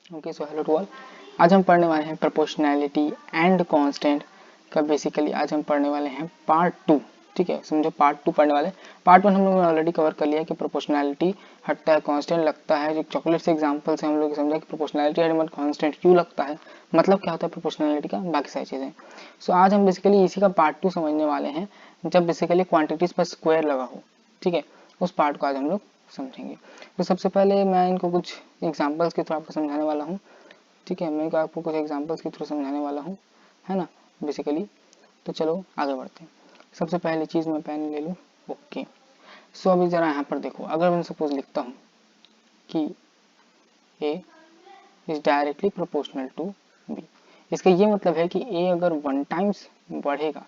Okay, so hello to all. आज हम पढ़ने वाले हैं प्रोपोर्शनैलिटी एंड कांस्टेंट का। बेसिकली आज हम पढ़ने वाले हैं पार्ट 2। ठीक है, समझो पार्ट 2 पढ़ने वाले। पार्ट 1 हम लोगों ने ऑलरेडी कवर कर लिया कि प्रोपोर्शनैलिटी हटता है, कांस्टेंट लगता है। जो चॉकलेट से एग्जांपल से हम लोग समझा कि प्रोपोर्शनैलिटी हटता है, कांस्टेंट क्यों लगता है, मतलब क्या होता है प्रोपोर्शनैलिटी का, बाकी सारी चीजें। सो आज हम बेसिकली इसी का पार्ट 2 समझने वाले हैं, जब बेसिकली क्वांटिटीज पर स्क्वायर लगा हो। ठीक है, उस पार्ट को आज हम लोग समझेंगे। तो सबसे पहले मैं इनको कुछ एग्जांपल्स के थ्रू आपको समझाने वाला हूँ। ठीक है, मैं आपको कुछ एग्जांपल्स के थ्रू समझाने वाला हूँ, है ना, बेसिकली। तो चलो आगे बढ़ते हैं। सबसे पहली चीज मैं पेन ले लूँ। ओके, सो अभी जरा यहाँ पर देखो, अगर मैं सपोज लिखता हूँ कि a is directly proportional to b, इसका ये मतलब है कि a अगर 1 टाइम्स बढ़ेगा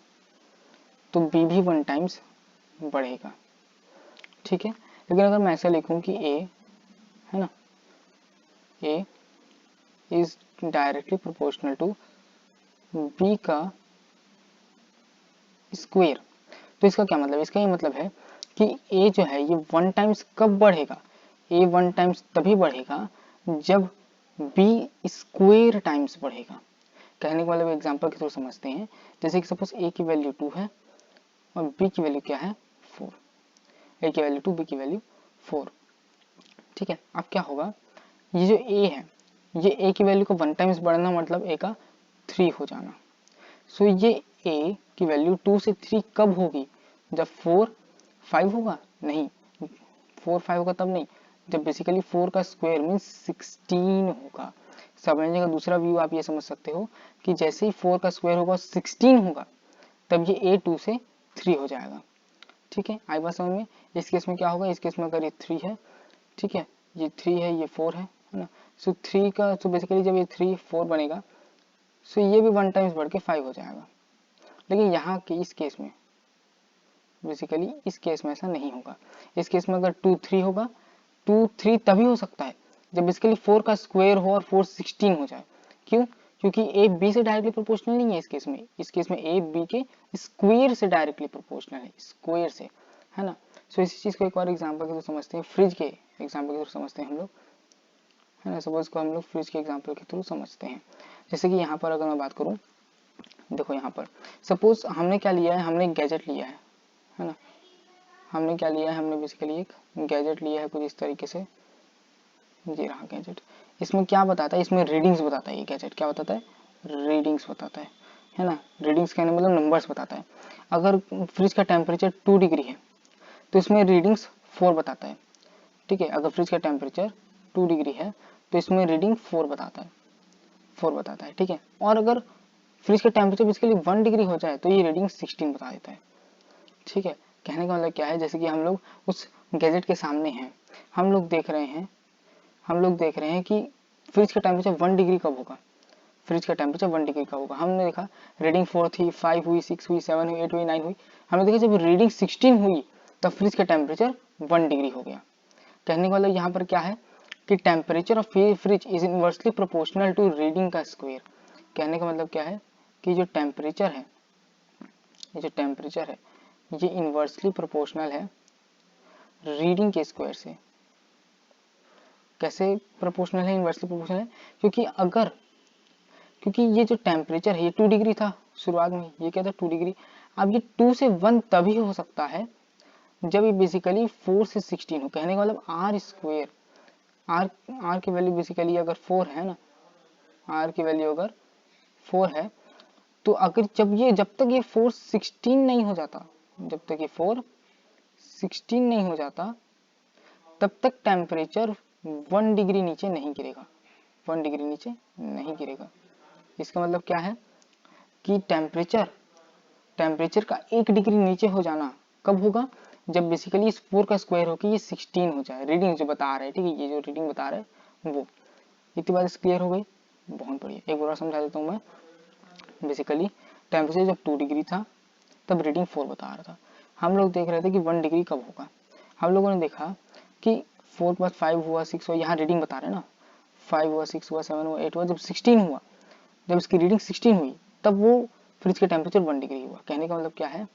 तो b भी 1 टाइम्स बढ़ेगा। ठीक है, लेकिन अगर मैं ऐसा लिखूं कि a, है ना, a is directly proportional to b का स्क्वायर, तो इसका क्या मतलब है? इसका ये मतलब है कि a जो है ये 1 टाइम्स कब बढ़ेगा? a 1 टाइम्स तभी बढ़ेगा जब b स्क्वायर टाइम्स बढ़ेगा। कहने का मतलब एग्जांपल के थ्रू समझते हैं। जैसे कि सपोज a की वैल्यू 2 है और b की वैल्यू क्या है? 4। a की वैल्यू 2, b की वैल्यू 4। ठीक है, अब क्या होगा, ये जो a है, ये a की वैल्यू को 1 टाइम्स बढ़ना मतलब a का 3 हो जाना। सो ये a की वैल्यू 2 से 3 कब होगी? जब 4 5 होगा? नहीं, 4 5 होगा तब नहीं, जब बेसिकली 4 का स्क्वायर मीन्स 16 होगा। समझने का दूसरा व्यू आप ये समझ सकते हो कि जैसे ही 4 का स्क्वायर होगा 16 होगा, तब ये a 2 से 3 हो जाएगा। ठीक है, आई बात समझ में? इस केस में क्या होगा, इस केस में अगर ये 3 है, ठीक है, ये 3 है, ये 4 है ना, सो 3 का, तो बेसिकली जब ये 3 4 बनेगा, सो ये भी 1 टाइम्स बढ़ के 5 हो जाएगा। लेकिन यहाँ के इस केस में, बेसिकली इस केस में ऐसा नहीं होगा। इस केस में अगर 2 3 होगा, 2 3 तभी हो सकता है जब बेसिकली 4 का स्क्वायर हो और 4 16 हो जाए। क्यों? क्योंकि a b से डायरेक्टली प्रोपोर्शनल नहीं है इस केस में। इस केस में a b के स्क्वायर से डायरेक्टली प्रोपोर्शनल है, स्क्वायर से, है ना। सो इसी चीज को एक और एग्जांपल के थ्रू समझते हैं, फ्रिज के एग्जांपल के थ्रू समझते हैं हम लोग, है ना। सपोज को हम लोग फ्रिज के एग्जांपल के थ्रू समझते हैं। जैसे कि यहाँ पर अगर मैं बात करूँ, देखो यहाँ पर सपोज हमने क्या लिया है, हमने एक गैजेट लिया है ना। हमने क्या लिया है, हमने बेसिकली एक गैजेट लिया है कुछ इस तरीके से, ये रहा गैजेट। इसमें क्या बताता है, इसमें रीडिंग्स बताता है। ये गैजेट क्या बताता है? रीडिंग्स बताता है ना। रीडिंग्स कहने मतलब नंबर्स बताता है। अगर फ्रिज का टेम्परेचर 2 डिग्री है तो इसमें रीडिंग्स 4 बताता है। ठीक है, अगर फ्रिज का टेम्परेचर 2 डिग्री है तो इसमें रीडिंग 4 बताता है, 4 बताता है। ठीक है, और अगर फ्रिज का टेम्परेचर बेसिकली 1 डिग्री हो जाए तो ये रीडिंग 16 बता देता है। ठीक है, कहने का मतलब क्या है, जैसे कि हम लोग उस गैजेट के सामने हैं, हम लोग देख रहे हैं कि फ्रिज का टेम्परेचर 1 डिग्री कब होगा, फ्रिज का टेम्परेचर 1 डिग्री कब होगा। हमने देखा रीडिंग 4 थी, 5 हुई, 6 हुई, 7 हुई, 8 हुई, 9 हुई। हमने देखा जब रीडिंग 16 हुई तब फ्रिज का टेम्परेचर 1 डिग्री हो गया। कहने का मतलब यहाँ पर क्या है कि temperature of fridge is inversely proportional to reading का स्क्वायर। कहने का मतलब क्या है कि जो टेम्परेचर है, ये इनवर्सली प्रोपोर्शनल है रीडिंग के स्क्वायर से। कैसे प्रोपोर्शनल है, इनवर्सली प्रोपोर्शनल है? क्योंकि ये जो टेम्परेचर है ये 2 डिग्री था शुरुआत में, ये क्या था 2 डिग्री। अब ये 2 से 1 तभी हो सकता है जब ये बेसिकली 4 से 16 हो। कहने का मतलब आर स्क्वायर, आर की वैल्यू बेसिकली अगर 4 है ना, आर की वैल्यू अगर 4 है तो अगर जब तक ये 4 16 नहीं हो जाता, जब तक ये 4 16 नहीं हो जाता तब तक टेम्परेचर 1 डिग्री नीचे नहीं गिरेगा, 1 डिग्री नीचे नहीं गिरेगा। इसका मतलब क्या है कि टेम्परेचर का 1 डिग्री नीचे हो जाना कब होगा, जब बेसिकली इस 4 का स्क्वायर हो के ये 16 हो जाए, रीडिंग जो बता रहा है। ठीक है, ये जो रीडिंग बता रहा है वो। इतनी बात क्लियर हो गई? बहुत बढ़िया, एक बार समझा देता हूँ मैं। बेसिकली टेम्परेचर जब 2 डिग्री था तब रीडिंग 4 बता रहा था। हम लोग देख रहे थे कि 1 डिग्री कब होगा। हम लोगों ने देखा कि 4 + 5 हुआ, 6 हुआ, यहाँ रीडिंग बता रहे हैं ना, 5 हुआ, 6 हुआ, 7 हुआ, 8 हुआ, जब 16 हुआ, जब इसकी रीडिंग 16 हुई तब वो फ्रिज का टेम्परेचर 1 डिग्री हुआ। कहने का मतलब क्या है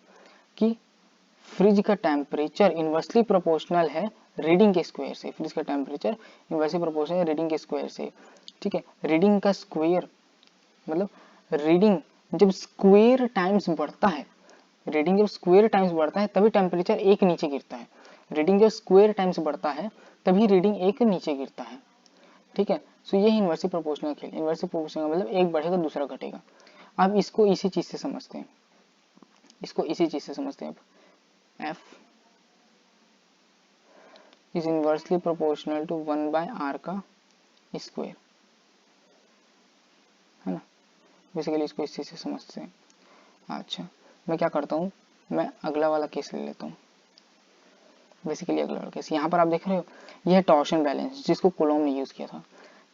कि फ्रिज का टेम्परेचर इनवर्सली प्रोपोर्शनल है रीडिंग के स्क्वायर से, फिर इसका टेम्परेचर इनवर्सली प्रोपोर्शनल है रीडिंग के स्क्वायर से। ठीक है, रीडिंग का स्क्वायर मतलब रीडिंग जब स्क्वायर टाइम्स बढ़ता है, रीडिंग जब स्क्वायर टाइम्स बढ़ता है तभी टेम्परेचर एक नीचे गिरता है। रीडिंग जब स्क्वायर टाइम्स बढ़ता है तभी रीडिंग एक नीचे गिरता है। ठीक है, सो ये इनवर्सली प्रोपोर्शनल खेल। इनवर्सली प्रोपोर्शनल मतलब एक बढ़ेगा दूसरा घटेगा। अब इसको इसी चीज से समझते हैं, इसको इसी चीज से समझते हैं। अब f is inversely proportional to 1/r का स्क्वायर, है ना। बेसिकली इसको इसी से समझते हैं। अच्छा, मैं क्या करता हूँ, मैं अगला वाला केस ले लेता हूँ। बेसिकली अगला वाला केस यहाँ पर आप देख रहे हो, यह है टॉर्शन बैलेंस जिसको कूलॉम ने यूज किया था।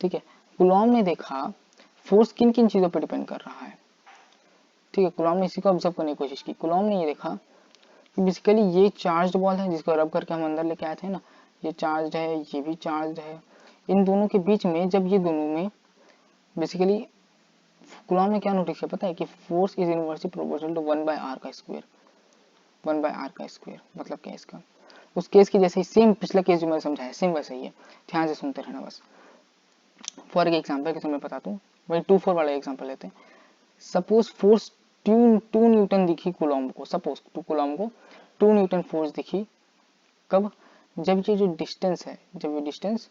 ठीक है, कूलॉम ने देखा फोर्स किन किन चीजों पर डिपेंड कर रहा है। ठीक है, कूलॉम ने इसी को ऑब्जर्व करने की कोशिश की। कूलॉम ने ये देखा कि बेसिकली ये चार्ज्ड बॉल है जिसको रब करके हम अंदर लेके आए थे ना, ये चार्ज्ड है, ये भी चार्ज्ड है। इन दोनों के बीच में जब ये दोनों में बेसिकली कूलॉम ने क्या नोटिस किया पता है कि force is inversely proportional to 1/r का स्क्वायर। 1/r का स्क्वायर मतलब क्या इसका, उस केस की जैसे सेम पिछला केस जो मैंने समझाया सेम वैसा ही है, ध्यान से सुनते रहना बस। फॉर एग्जाम्पल के समय बताता हूँ, वही 2/4 वाला एग्जाम्पल लेते हैं। सपोज फोर्स 2 न्यूटन दिखी कूलॉम को, सपोज कूलॉम को 2 न्यूटन फोर्स दिखी। कब, जब ये जो डिस्टेंस है, जब ये डिस्टेंस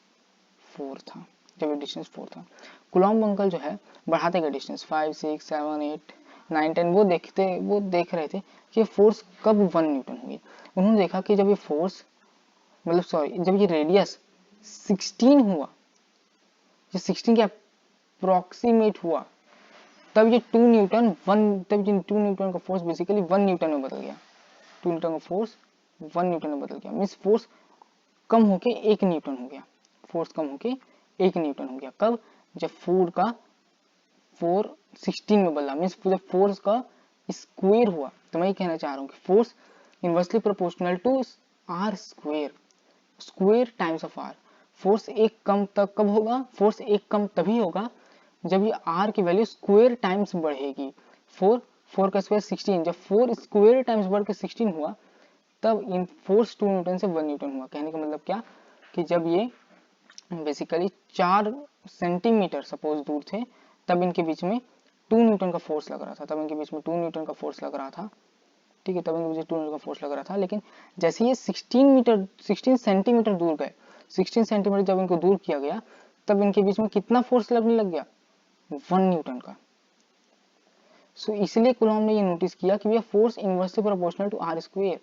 4 था, जब ये डिस्टेंस 4 था। कूलॉम अंकल जो है बढ़ाते गए डिस्टेंस 5, 6, 7, 8, 9, 10 वो देख रहे थे कि फोर्स कब 1 न्यूटन हुई। उन्होंने देखा कि जब ये फोर्स मतलब सॉरी जब ये रेडियस 16 हुआ, ये 16 के अप्रोक्सीमेट हुआ, तब ये 2 न्यूटन 1, तब ये 2 न्यूटन का फोर्स बेसिकली 1 न्यूटन में बदल गया। 2 न्यूटन का फोर्स 1 न्यूटन में बदल गया, मीन्स फोर्स कम होके 1 न्यूटन हो गया। फोर्स कम होके 1 न्यूटन हो गया। कब, जब 4 16 में बदला, मीन्स जब फोर्स का स्क्वायर हुआ। तो मैं ये कहना चाह रहा हूँ कि force inversely proportional to R square, square times of R. Force एक कम तब कब होगा, फोर्स एक कम तभी होगा जब ये आर की वैल्यू स्क्वायर टाइम्स बढ़ेगी। 4 का स्क्वायर 16, जब 4 स्क्वायर टाइम्स बढ़ के 16 हुआ तब इन फोर्स 2 न्यूटन से 1 न्यूटन हुआ। कहने का मतलब क्या कि जब ये बेसिकली 4 सेंटीमीटर सपोज दूर थे तब इनके बीच में 2 न्यूटन का फोर्स लग रहा था, तब इनके बीच में 2 न्यूटन का फोर्स लग रहा था। ठीक है, तब इनके बीच में 2 न्यूटन का फोर्स लग रहा था। लेकिन जैसे ये 16 सेंटीमीटर दूर गए, 16 सेंटीमीटर जब इनको दूर किया गया तब इनके बीच में कितना फोर्स लगने लग गया, 1 न्यूटन का। सो इसलिए कूलॉम ने ये नोटिस किया कि यह force inversely proportional to R square.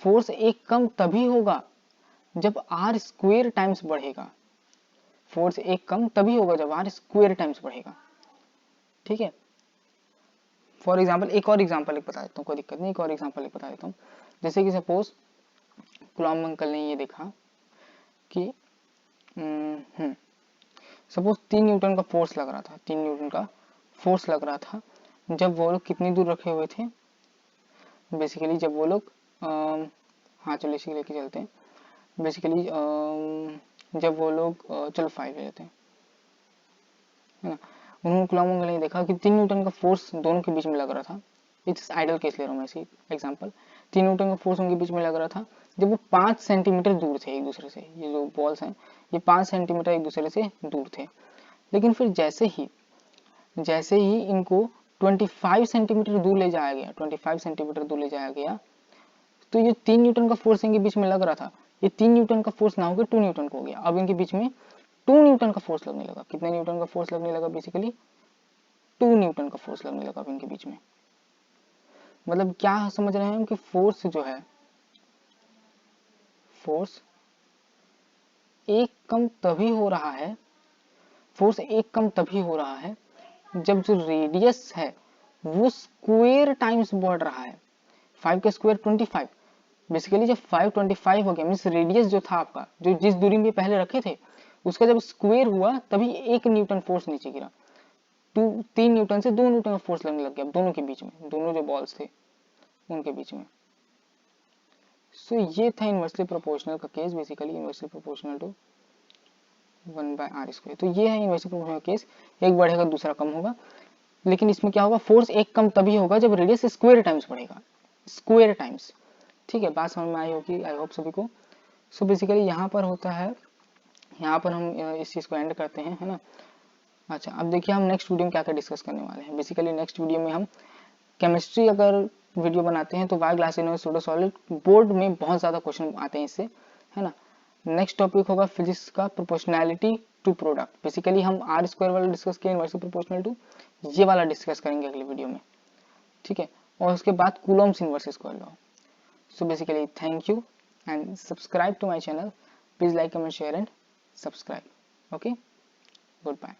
Force एक कम तभी होगा जब आर स्क्वायर टाइम्स बढ़ेगा। फोर्स एक कम तभी होगा जब आर स्क्वायर टाइम्स बढ़ेगा। ठीक है, फॉर एग्जाम्पल एक और एग्जाम्पल एक बता देता हूँ, कोई दिक्कत नहीं, एक और एग्जाम्पल एक बता देता हूँ। जैसे कि सपोज कूलॉम अंकल ने ये देखा कि सपोज 3 न्यूटन का फोर्स लग रहा था, 3 न्यूटन का फोर्स लग रहा था जब वो लोग कितनी दूर रखे हुए थे, बेसिकली जब वो लोग हाँ चलो इसी लेके चलते हैं। बेसिकली जब वो लोग चलो 5 ले लेते हैं, है ना। उन्होंने कूलॉम अंकल ने देखा कि 3 न्यूटन का फोर्स दोनों के बीच में लग रहा था। इट्स आइडल केस ले रहा हूँ मैं इसी एग्जांपल। 3 न्यूटन का फोर्स उनके बीच में लग रहा था जब वो 5 सेंटीमीटर दूर थे एक दूसरे से। ये जो बॉल्स हैं ये 5 सेंटीमीटर एक दूसरे से दूर थे। लेकिन फिर जैसे ही इनको 25 सेंटीमीटर दूर ले जाया गया, 25 सेंटीमीटर दूर ले जाया गया, तो ये 3 न्यूटन का फोर्स इनके बीच में लग रहा था, ये 3 न्यूटन का फोर्स ना होकर 2 न्यूटन का हो गया। अब इनके बीच में 2 न्यूटन का फोर्स लगने लगा। कितने न्यूटन का फोर्स लगने लगा, बेसिकली 2 न्यूटन का फोर्स लगने लगा अब इनके बीच में। मतलब क्या समझ रहे हैं कि फोर्स जो है, फोर्स एक कम तभी हो रहा है, फोर्स एक कम तभी हो रहा है जब जो रेडियस है वो स्क्वायर टाइम्स बढ़ रहा है। 5 का स्क्वायर 25, बेसिकली जब 525 हो गया मीन्स रेडियस जो था आपका, जो जिस दूरी में पहले रखे थे उसका जब स्क्वायर हुआ तभी 1 न्यूटन फोर्स नीचे गिरा। 3 न्यूटन से 2 न्यूटन का फोर्स लगने लग गया दोनों के बीच में, दोनों जो बॉल्स थे उनके बीच में। सो ये था इनवर्सली प्रोपोर्शनल का case, basically inversely proportional to 1/r²। तो ये है इनवर्सली प्रोपोर्शनल केस, एक बढ़ेगा दूसरा कम होगा। लेकिन इसमें क्या होगा, फोर्स एक कम तभी होगा जब रेडियस स्क्वायर टाइम्स बढ़ेगा, स्क्वायर टाइम्स। ठीक है, बात समझ में आई होगी, आई होप सभी को। सो बेसिकली यहाँ पर होता है, यहाँ पर हम इस चीज़ को एंड करते हैं, है ना। अच्छा, अब देखिए हम नेक्स्ट वीडियो में क्या क्या डिस्कस करने वाले हैं। बेसिकली नेक्स्ट वीडियो में हम केमिस्ट्री अगर वीडियो बनाते हैं तो वाई ग्लाइसिनोज सूडो सॉलिड बोर्ड में बहुत ज़्यादा क्वेश्चन आते हैं इससे, है ना। नेक्स्ट टॉपिक होगा फिजिक्स का प्रोपोर्शनैलिटी टू प्रोडक्ट। बेसिकली हम आर स्क्वायर वाला डिस्कस किए, इनवर्सली प्रोपोर्शनल टू, ये वाला डिस्कस करेंगे अगली वीडियो में, ठीक है। और उसके बाद Coulomb's inverse square law. So basically thank you and subscribe to my channel. Please like, comment, share and subscribe. Okay, goodbye.